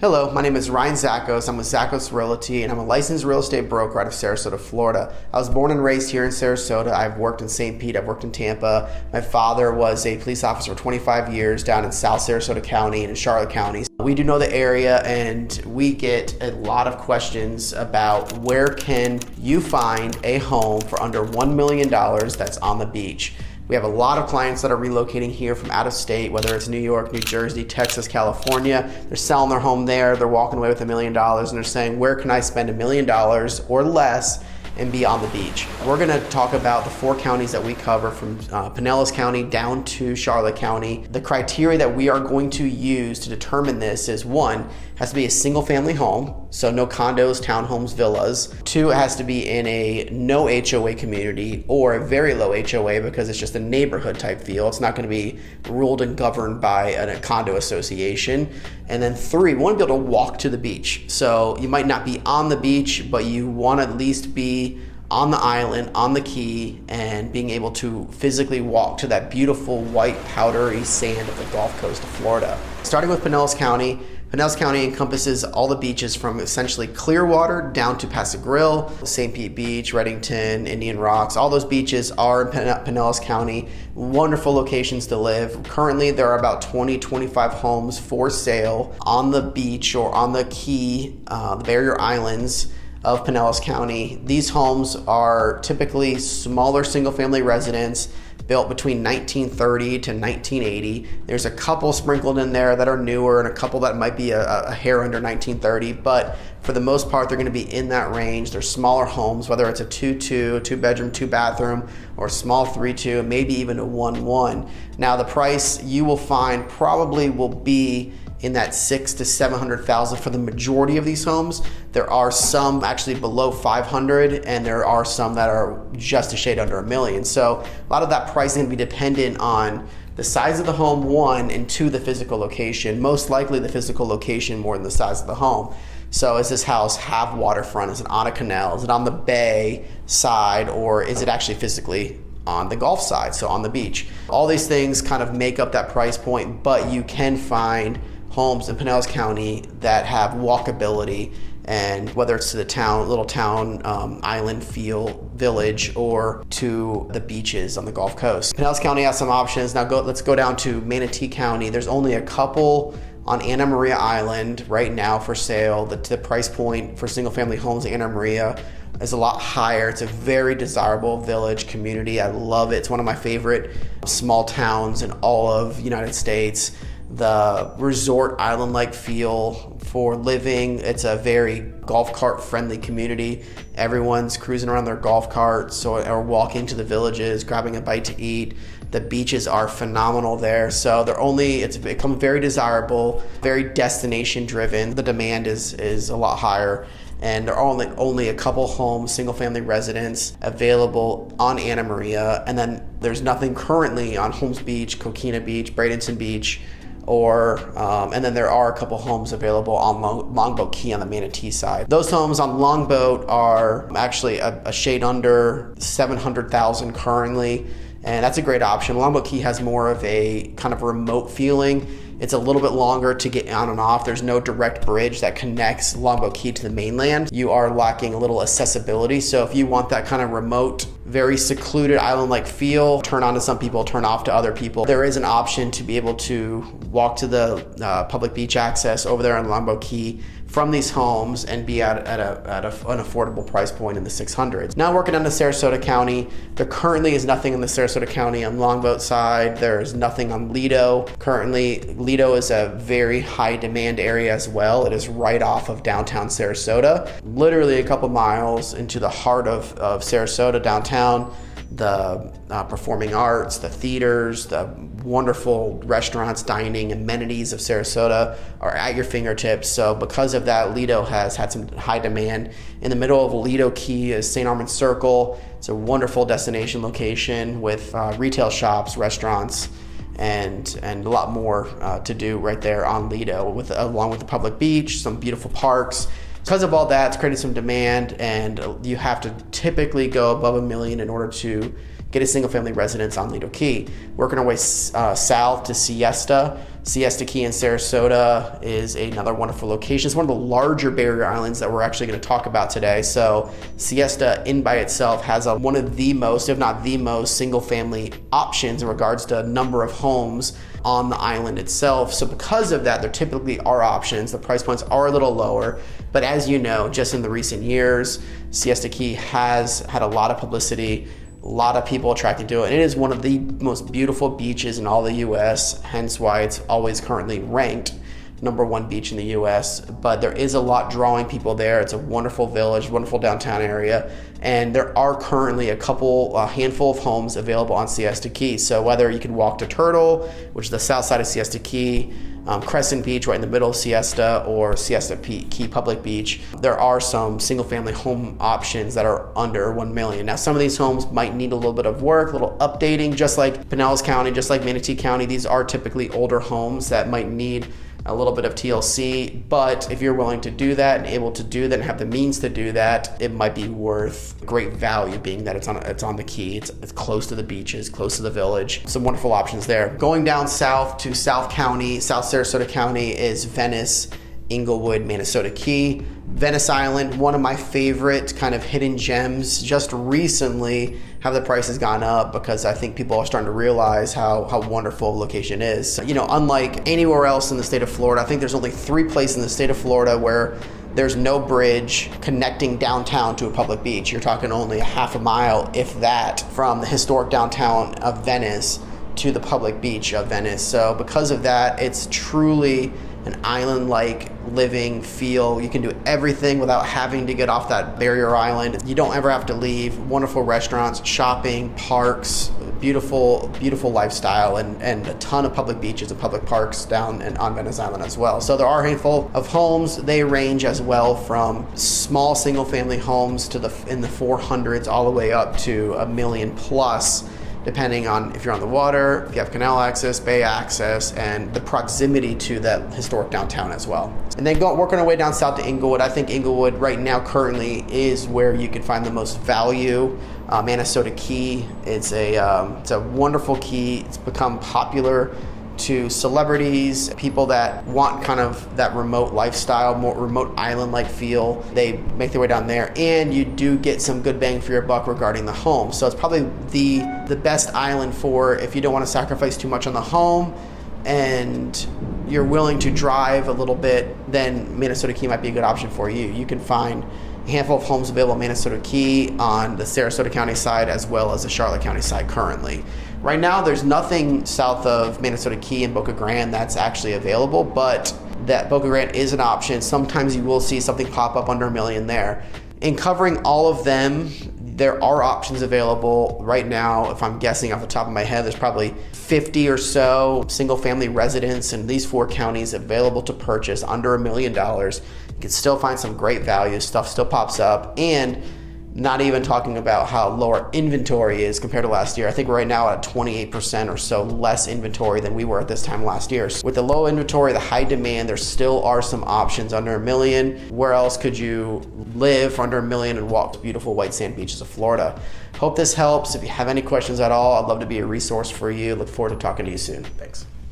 Hello, my name is Ryan Zakos. I'm with Zakos Realty, and I'm a licensed real estate broker out of Sarasota, Florida. I was born and raised here in Sarasota. I've worked in St. Pete. I've worked in Tampa. My father was a police officer for 25 years down in South Sarasota County and in Charlotte County. We do know the area, and we get a lot of questions about where can you find a home for under $1 million that's on the beach. We have a lot of clients that are relocating here from out of state, whether it's New York, New Jersey, Texas, California. They're selling their home there. They're walking away with $1 million, and they're saying, where can I spend $1 million or less and be on the beach? We're gonna talk about the 4 counties that we cover from Pinellas County down to Charlotte County. The criteria that we are going to use to determine this is 1, has to be a single family home, so no condos, townhomes, villas. 2, it has to be in a no HOA community or a very low HOA because it's just a neighborhood type feel. It's not gonna be ruled and governed by a condo association. And then 3, we wanna be able to walk to the beach. So you might not be on the beach, but you wanna at least be on the island, on the key, and being able to physically walk to that beautiful white powdery sand of the Gulf Coast of Florida. Starting with Pinellas County. Pinellas County encompasses all the beaches from essentially Clearwater down to Paso Grill, St. Pete Beach, Reddington, Indian Rocks. All those beaches are in Pinellas County. Wonderful locations to live. Currently, there are about 20-25 homes for sale on the beach or on the key, the barrier islands of Pinellas County. These homes are typically smaller single-family residents built between 1930 to 1980. There's a couple sprinkled in there that are newer and a couple that might be a hair under 1930, but for the most part, they're gonna be in that range. They're smaller homes, whether it's a 2-2, 2-bedroom, 2-bathroom, or a small 3-2, maybe even a 1-1. Now, the price you will find probably will be in that $600,000 to $700,000 for the majority of these homes. There are some actually below 500, and there are some that are just a shade under $1 million. So a lot of that price is gonna be dependent on the size of the home, 1, and 2, the physical location. Most likely the physical location more than the size of the home. So does this house have waterfront? Is it on a canal? Is it on the bay side, or is it actually physically on the Gulf side, so on the beach? All these things kind of make up that price point, but you can find homes in Pinellas County that have walkability, and whether it's to the town, little town, island feel, village, or to the beaches on the Gulf Coast. Pinellas County has some options. Now let's go down to Manatee County. There's only a couple on Anna Maria Island right now for sale. The price point for single family homes in Anna Maria is a lot higher. It's a very desirable village community. I love it. It's one of my favorite small towns in all of the United States. The resort island-like feel for living. It's a very golf cart friendly community. Everyone's cruising around their golf carts or walking to the villages, grabbing a bite to eat. The beaches are phenomenal there. So it's become very desirable, very destination driven. The demand is a lot higher. And there are only a couple homes, single family residents available on Anna Maria. And then there's nothing currently on Holmes Beach, Coquina Beach, Bradenton Beach, and then there are a couple homes available on Longboat Key on the Manatee side. Those homes on Longboat are actually a shade under $700,000 currently, and that's a great option. Longboat Key has more of a kind of remote feeling. It's a little bit longer to get on and off. There's no direct bridge that connects Longboat Key to the mainland. You are lacking a little accessibility. So if you want that kind of remote, very secluded island-like feel, turn on to some people, turn off to other people, there is an option to be able to walk to the public beach access over there on Longboat Key from these homes and be at an affordable price point in the 600s. Now working on the Sarasota County, there currently is nothing in the Sarasota County on Longboat side. There's nothing on Lido. Currently, Lido is a very high demand area as well. It is right off of downtown Sarasota, literally a couple miles into the heart of Sarasota downtown. The performing arts, the theaters, the wonderful restaurants, dining, amenities of Sarasota are at your fingertips. So because of that, Lido has had some high demand. In the middle of Lido Key is St. Armand Circle. It's a wonderful destination location with retail shops, restaurants, and a lot more to do right there on Lido, along with the public beach, some beautiful parks. Because of all that, it's created some demand, and you have to typically go above $1 million in order to get a single family residence on Lido Key. Working our way south to Siesta Key in Sarasota is another wonderful location. It's one of the larger barrier islands that we're actually going to talk about today. So Siesta in by itself has one of the most, if not the most, single family options in regards to number of homes on the island itself. So because of that, there typically are options. The price points are a little lower, but as you know, just in the recent years, Siesta Key has had a lot of publicity, a lot of people attracted to it. And it is one of the most beautiful beaches in all the US, hence why it's always currently ranked #1 beach in the US. But there is a lot drawing people there. It's a wonderful village, wonderful downtown area. And there are currently a handful of homes available on Siesta Key. So whether you can walk to Turtle, which is the south side of Siesta Key, Crescent Beach right in the middle of Siesta, or Siesta Key Public Beach, there are some single family home options that are under 1 million. Now some of these homes might need a little bit of work, a little updating, just like Pinellas County, just like Manatee County. These are typically older homes that might need a little bit of TLC, but if you're willing to do that and able to do that and have the means to do that, it might be worth great value, being that it's on the Key. It's close to the beaches, close to the village. Some wonderful options there. Going down south to South Sarasota County is Venice, Inglewood, Manatee Key. Venice Island, one of my favorite kind of hidden gems. Just recently have the prices gone up because I think people are starting to realize how wonderful the location is. You know, unlike anywhere else in the state of Florida, I think there's only 3 places in the state of Florida where there's no bridge connecting downtown to a public beach. You're talking only a half a mile, if that, from the historic downtown of Venice to the public beach of Venice. So because of that, it's truly an island-like living feel. You can do everything without having to get off that barrier island. You don't ever have to leave. Wonderful restaurants, shopping, parks, beautiful lifestyle, and a ton of public beaches and public parks down and on Venice Island as well. So there are a handful of homes. They range as well from small single-family homes to in the 400s all the way up to $1 million plus, depending on if you're on the water, if you have canal access, bay access, and the proximity to that historic downtown as well. And then working our way down south to Inglewood. I think Inglewood right now currently is where you can find the most value. Manatee Key, it's a wonderful key. It's become popular to celebrities, people that want kind of that remote lifestyle, more remote island-like feel. They make their way down there, and you do get some good bang for your buck regarding the home. So it's probably the best island for if you don't want to sacrifice too much on the home and you're willing to drive a little bit, then Manatee Key might be a good option for you. You can find a handful of homes available at Manatee Key on the Sarasota County side as well as the Charlotte County side currently. Right now, there's nothing south of Manatee Key and Boca Grande that's actually available, but that Boca Grande is an option. Sometimes you will see something pop up under $1 million there. In covering all of them, there are options available right now. If I'm guessing off the top of my head, there's probably 50 or so single family residents in these 4 counties available to purchase under $1 million. You can still find some great value. Stuff still pops up, and not even talking about how low our inventory is compared to last year. I think we're right now at 28% or so less inventory than we were at this time last year. So with the low inventory, the high demand, there still are some options under $1 million. Where else could you live for under $1 million and walk to beautiful white sand beaches of Florida? Hope this helps. If you have any questions at all, I'd love to be a resource for you. Look forward to talking to you soon. Thanks.